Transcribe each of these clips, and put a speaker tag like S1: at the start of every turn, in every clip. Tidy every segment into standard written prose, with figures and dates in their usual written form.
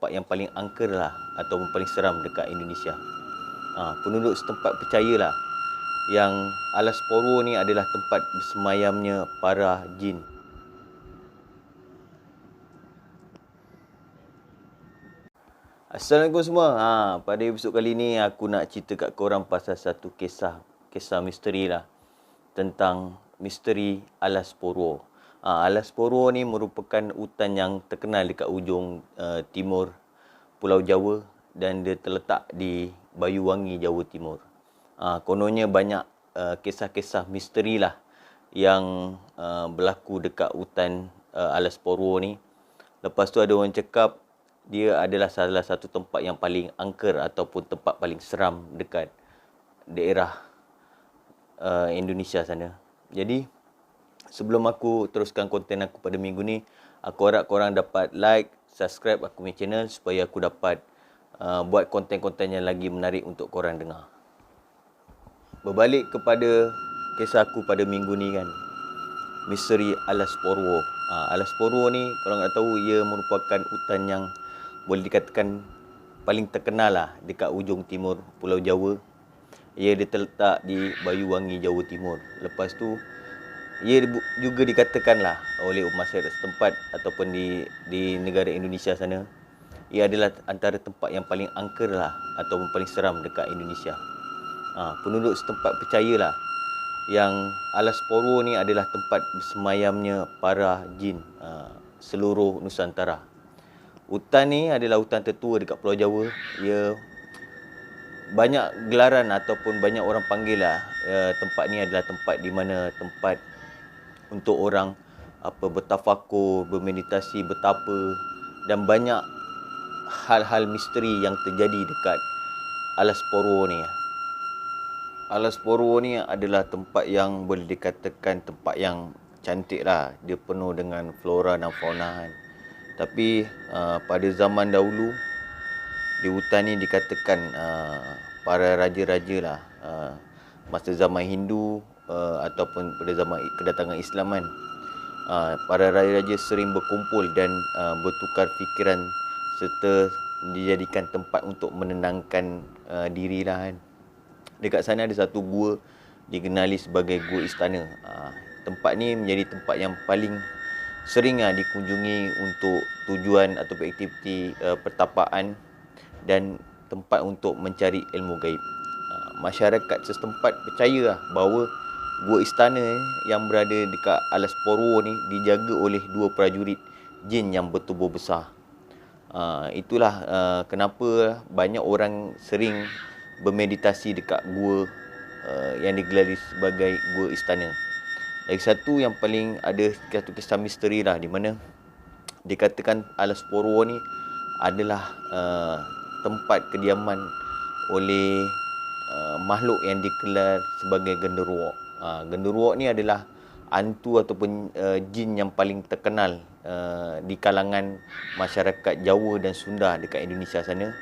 S1: tempat yang paling angker lah ataupun paling seram dekat Indonesia. Penduduk setempat percayalah yang Alas Poro ni adalah tempat bersemayamnya para jin. Assalamualaikum semua. Pada episod kali ni aku nak cerita kat korang pasal satu kisah misteri lah tentang misteri Alas Poro. Alas Poro ni merupakan hutan yang terkenal dekat ujung timur Pulau Jawa dan dia terletak di Bayuwangi, Jawa Timur. Kononnya banyak kisah-kisah misteri lah yang berlaku dekat hutan Alas Poro ni. Lepas tu ada orang cakap dia adalah salah satu tempat yang paling angker ataupun tempat paling seram dekat daerah Indonesia sana. Jadi sebelum aku teruskan konten aku pada minggu ni, aku harap korang dapat like, subscribe aku punya channel supaya aku dapat buat konten-konten yang lagi menarik untuk korang dengar. Berbalik kepada kisah aku pada minggu ni kan, misteri Alas Poro. Alas Poro ni kalau nak tahu, ia merupakan hutan yang boleh dikatakan paling terkenal lah dekat ujung timur Pulau Jawa. Ia terletak di Bayuwangi, Jawa Timur. Lepas tu ia juga dikatakan lah oleh masyarakat setempat ataupun di negara Indonesia sana, ia adalah antara tempat yang paling angker lah ataupun paling seram dekat Indonesia. Penduduk setempat percayalah yang Alas Poro ni adalah tempat bersemayamnya para jin seluruh Nusantara. Hutan ni adalah hutan tertua dekat Pulau Jawa. Ia banyak gelaran ataupun banyak orang panggil lah tempat ni adalah tempat di mana tempat untuk orang bertafakur, bermeditasi, bertapa, dan banyak hal-hal misteri yang terjadi dekat Alas Poro ni. Alas Poro ni adalah tempat yang boleh dikatakan tempat yang cantik lah. Dia penuh dengan flora dan fauna kan. Tapi pada zaman dahulu di hutan ni dikatakan para raja-raja lah masa zaman Hindu ataupun pada zaman kedatangan Islam kan, para raja-raja sering berkumpul dan bertukar fikiran serta dijadikan tempat untuk menenangkan diri lah kan. Dekat sana ada satu gua dikenali sebagai Gua Istana. Tempat ni menjadi tempat yang paling sering dikunjungi untuk tujuan atau aktiviti pertapaan dan tempat untuk mencari ilmu gaib. Masyarakat setempat percaya bahawa Gua Istana yang berada dekat Alas Poro ni dijaga oleh dua prajurit jin yang bertubuh besar. Itulah kenapa banyak orang sering bermeditasi dekat gua yang digelari sebagai Gua Istana. Lagi satu yang paling ada satu kisah misteri lah, di mana dikatakan Alas Poro ni adalah tempat kediaman oleh makhluk yang digelar sebagai genderuwo. Genderuwo ni adalah hantu ataupun jin yang paling terkenal di kalangan masyarakat Jawa dan Sunda dekat Indonesia sana.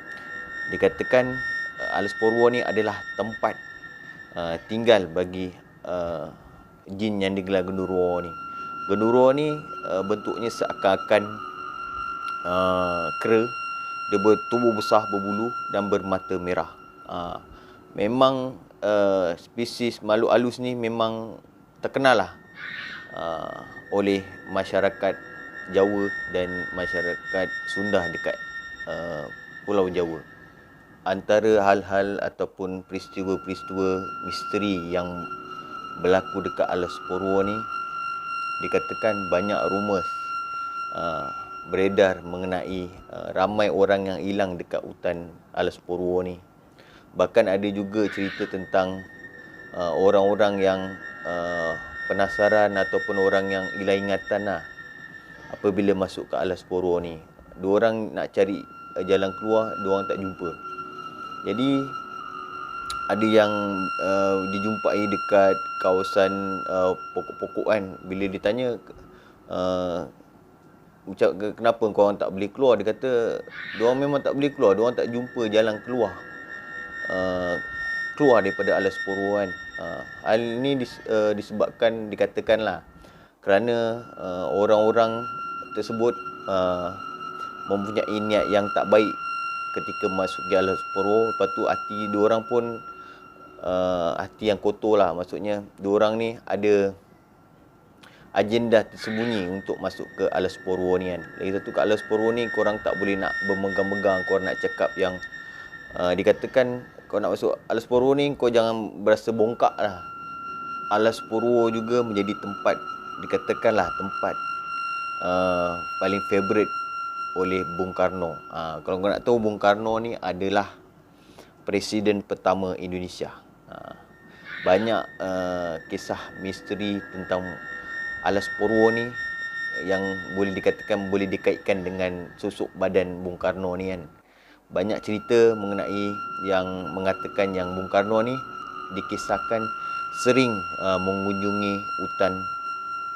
S1: Dikatakan Alas Poro ni adalah tempat tinggal bagi jin yang digelar genderuwo ni. Genderuwo ni bentuknya seakan-akan kera. Dia bertubuh besar, berbulu dan bermata merah. Memang spesies makhluk halus ni memang terkenal lah oleh masyarakat Jawa dan masyarakat Sunda dekat Pulau Jawa. Antara hal-hal ataupun peristiwa-peristiwa misteri yang berlaku dekat Alas Poro ni, dikatakan banyak rumours beredar mengenai ramai orang yang hilang dekat hutan Alas Poro ni. Bahkan ada juga cerita tentang orang-orang yang penasaran ataupun orang yang hilang ingatan lah apabila masuk ke Alas Poro ni. Diorang nak cari jalan keluar, diorang tak jumpa. Jadi ada yang dijumpai dekat kawasan pokok-pokokan. Bila ditanya kenapa korang tak boleh keluar, dia kata diorang memang tak boleh keluar, diorang tak jumpa jalan keluar daripada Alas Poro kan. Hal ini disebabkan, dikatakanlah kerana orang-orang tersebut mempunyai niat yang tak baik ketika masuk di Alas Purwo. Lepas tu hati diorang pun hati yang kotor lah. Maksudnya diorang ni ada agenda tersembunyi untuk masuk ke Alas Purwo ni kan. Lagi satu, kat Alas Purwo ni korang tak boleh nak bermegang-megang, korang nak cakap yang dikatakan kau nak masuk Alas Purwo ni, kau jangan berasa bongkak lah. Alas Purwo juga menjadi tempat, dikatakanlah tempat paling favourite oleh Bung Karno. Kalau kau nak tahu, Bung Karno ni adalah Presiden pertama Indonesia. Banyak kisah misteri tentang Alas Purwo ni yang boleh dikatakan boleh dikaitkan dengan susuk badan Bung Karno ni kan. Banyak cerita mengenai yang mengatakan yang Bung Karno ni dikisahkan sering mengunjungi hutan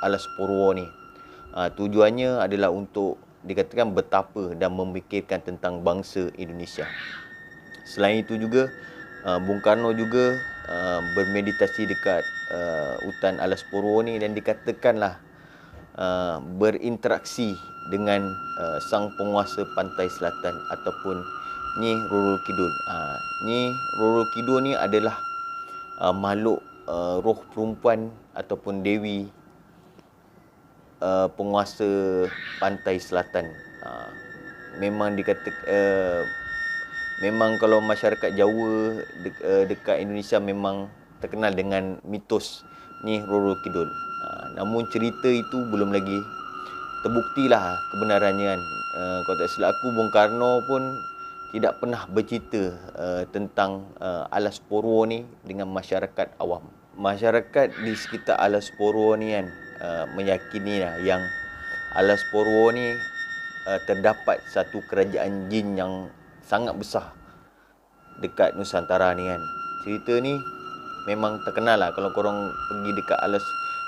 S1: Alas Purwo ni. Tujuannya adalah untuk dikatakan betapa dan memikirkan tentang bangsa Indonesia. Selain itu juga Bung Karno juga bermeditasi dekat hutan Alas Purwo ni, dan dikatakanlah berinteraksi dengan sang penguasa pantai selatan ataupun Nyi Roro Kidul. Nyi Roro Kidul ni adalah makhluk roh perempuan ataupun dewi penguasa pantai selatan. Memang memang kalau masyarakat Jawa dekat Indonesia memang terkenal dengan mitos Nyi Roro Kidul. Namun cerita itu belum lagi terbuktilah kebenarannya kan. Kalau tak silap aku, Bung Karno pun tidak pernah bercerita tentang Alas Purwo ni dengan masyarakat awam. Masyarakat di sekitar Alas Purwo ni kan meyakini lah yang Alas Purwo ni terdapat satu kerajaan jin yang sangat besar dekat Nusantara ni kan. Cerita ni memang terkenal lah. Kalau korang pergi dekat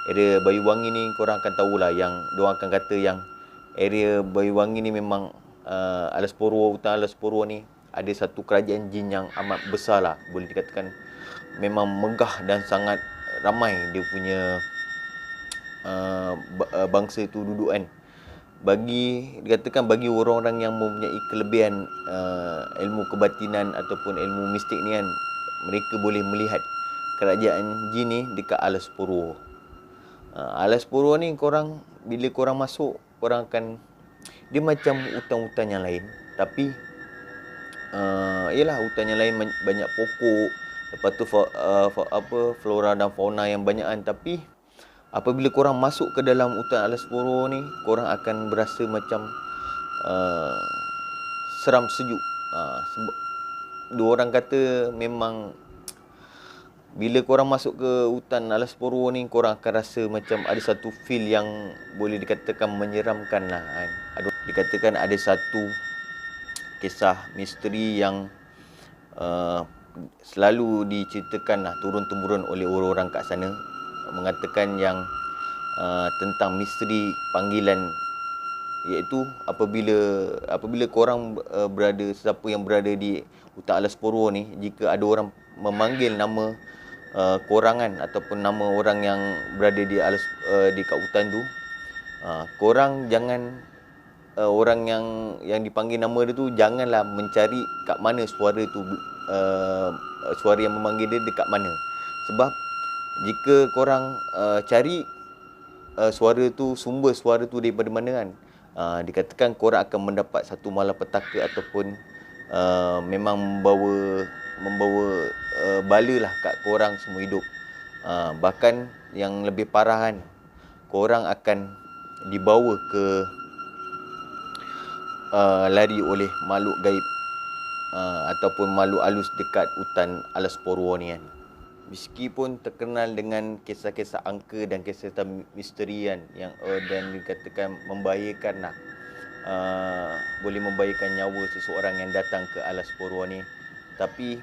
S1: area Bayuwangi ni, korang akan tahulah yang diorang akan kata yang area Bayuwangi ni memang Alas Purwo, hutan Alas Purwo ni ada satu kerajaan jin yang amat besar lah. Boleh dikatakan memang megah dan sangat ramai dia punya bangsa tu duduk kan. Dikatakan bagi orang-orang yang mempunyai kelebihan ilmu kebatinan ataupun ilmu mistik ni kan, mereka boleh melihat kerajaan jin ni dekat Alas Purwo. Alas Purwo ni bila korang masuk, korang akan, dia macam hutan-hutan yang lain, tapi yalah, hutan yang lain banyak pokok, lepas tu flora dan fauna yang banyakan. Tapi apabila korang masuk ke dalam hutan Alas Purwo ni, korang akan berasa macam seram sejuk. Sebab dua orang kata memang bila korang masuk ke hutan Alas Purwo ni, korang akan rasa macam ada satu feel yang boleh dikatakan menyeramkan lah kan. Dikatakan ada satu kisah misteri yang selalu diceritakan lah turun-temurun oleh orang-orang kat sana, mengatakan yang tentang misteri panggilan, iaitu apabila korang sesiapa yang berada di hutan Alas Purwo ni, jika ada orang memanggil nama korang kan, ataupun nama orang yang berada di kat hutan tu, korang jangan orang yang dipanggil nama dia tu, janganlah mencari kat mana suara tu, suara yang memanggil dia dekat mana. Sebab jika korang cari sumber suara tu daripada mana kan, dikatakan korang akan mendapat satu malapetaka ataupun memang membawa bala lah kat korang semua hidup. Bahkan yang lebih parah kan, korang akan dibawa ke lari oleh makhluk gaib ataupun makhluk halus dekat hutan Alas Purwo ni kan. Meskipun terkenal dengan kisah-kisah angka dan kisah-kisah misteri kan, yang dan dikatakan membahayakan lah, boleh membahayakan nyawa seseorang yang datang ke Alas Purwo ni. Tapi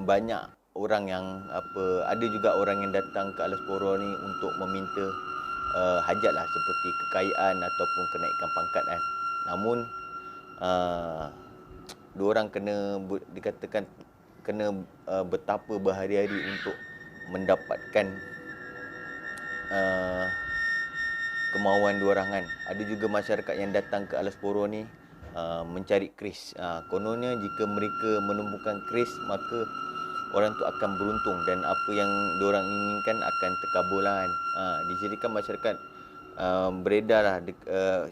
S1: banyak orang yang ada juga orang yang datang ke Alas Purwo ni untuk meminta hajat lah, seperti kekayaan ataupun kenaikan pangkat kan. Namun diorang dikatakan kena betapa berhari-hari untuk mendapatkan kemauan diorang kan. Ada juga masyarakat yang datang ke Alas Poro ni mencari keris. Kononnya jika mereka menemukan keris, maka orang tu akan beruntung dan apa yang diorang inginkan akan terkabul lah kan. Dijadikan masyarakat beredar lah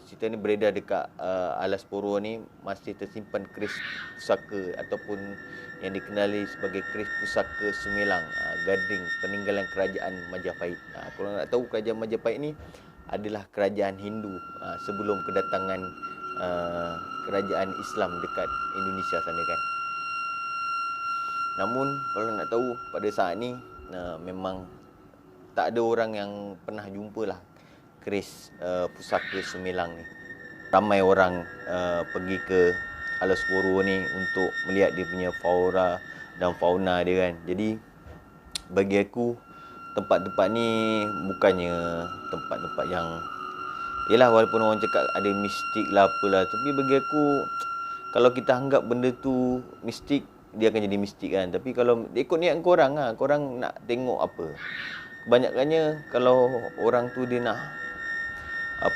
S1: cerita ni beredar dekat Alas Poro ni masih tersimpan keris pusaka ataupun yang dikenali sebagai keris pusaka Sumelang, Gading, peninggalan kerajaan Majapahit. Kalau nak tahu, kerajaan Majapahit ni adalah kerajaan Hindu sebelum kedatangan kerajaan Islam dekat Indonesia sana kan. Namun kalau nak tahu, pada saat ni memang tak ada orang yang pernah jumpa lah keris pusaka Sumelang ni. Ramai orang pergi ke Alas Poro ni untuk melihat dia punya flora dan fauna dia kan. Jadi bagi aku, tempat-tempat ni bukannya tempat-tempat yang, yelah, walaupun orang cakap ada mistik lah apalah, tapi bagi aku, kalau kita anggap benda tu mistik, dia akan jadi mistik kan. Tapi kalau ikut niat korang lah, korang nak tengok apa. Kebanyakannya kalau orang tu dia nak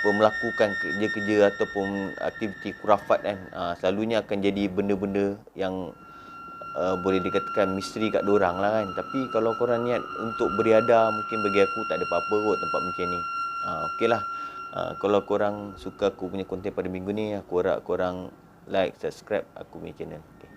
S1: melakukan kerja-kerja ataupun aktiviti khurafat kan, selalunya akan jadi benda-benda yang boleh dikatakan misteri kat dorang lah kan. Tapi kalau korang niat untuk beriadah, mungkin bagi aku tak ada apa-apa kot tempat macam ni. Okey lah. Kalau korang suka aku punya konten pada minggu ni, aku harap korang like, subscribe aku punya channel. Okay.